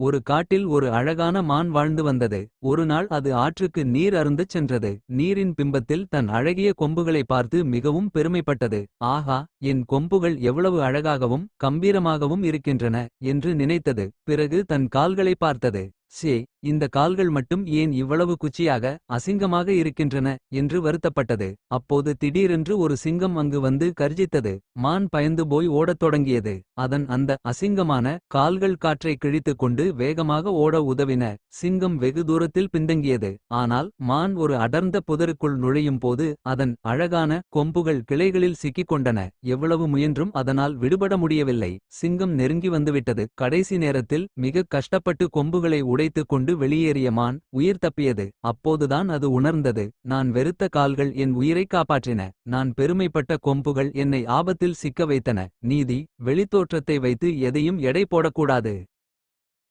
ஒரு காட்டில் ஒரு அழகான மான் வாழ்ந்து வந்தது. ஒரு நாள் அது ஆற்றுக்கு நீர் அருந்தச் சென்றது. நீரின் பிம்பத்தில் தன் அழகிய கொம்புகளை பார்த்து மிகவும் பெருமைப்பட்டது. ஆஹா, என் கொம்புகள் எவ்வளவு அழகாகவும் கம்பீரமாகவும் இருக்கின்றன என்று நினைத்தது. பிறகு தன் கால்களை பார்த்தது. சே, இந்த கால்கள் மட்டும் ஏன் இவ்வளவு குச்சியாக அசிங்கமாக இருக்கின்றன என்று வருத்தப்பட்டது. அப்போது திடீரென்று ஒரு சிங்கம் அங்கு வந்து கர்ஜித்தது. மான் பயந்து போய் ஓடத் தொடங்கியது. அதன் அந்த அசிங்கமான கால்கள் காற்றை கிழித்துக் கொண்டு வேகமாக ஓட உதவின. சிங்கம் வெகு தூரத்தில் பின்தங்கியது. ஆனால் மான் ஒரு அடர்ந்த புதருக்குள் நுழையும் போது அதன் அழகான கொம்புகள் கிளைகளில் சிக்கிக் கொண்டன. எவ்வளவு முயன்றும் அதனால் விடுபட முடியவில்லை. சிங்கம் நெருங்கி வந்துவிட்டது. கடைசி நேரத்தில் மிக கஷ்டப்பட்டு கொம்புகளை உடைத்துக் கொண்டு வெளியேறிய மான் உயிர் தப்பியது. அப்போதுதான் அது உணர்ந்தது, நான் வெறுத்த கால்கள் என் உயிரை காப்பாற்றின. நான் பெருமைப்பட்ட கொம்புகள் என்னை ஆபத்தில் சிக்க வைத்தன. நீதி, வெளித்தோற்றத்தை வைத்து எதையும் எடை போடக்கூடாது.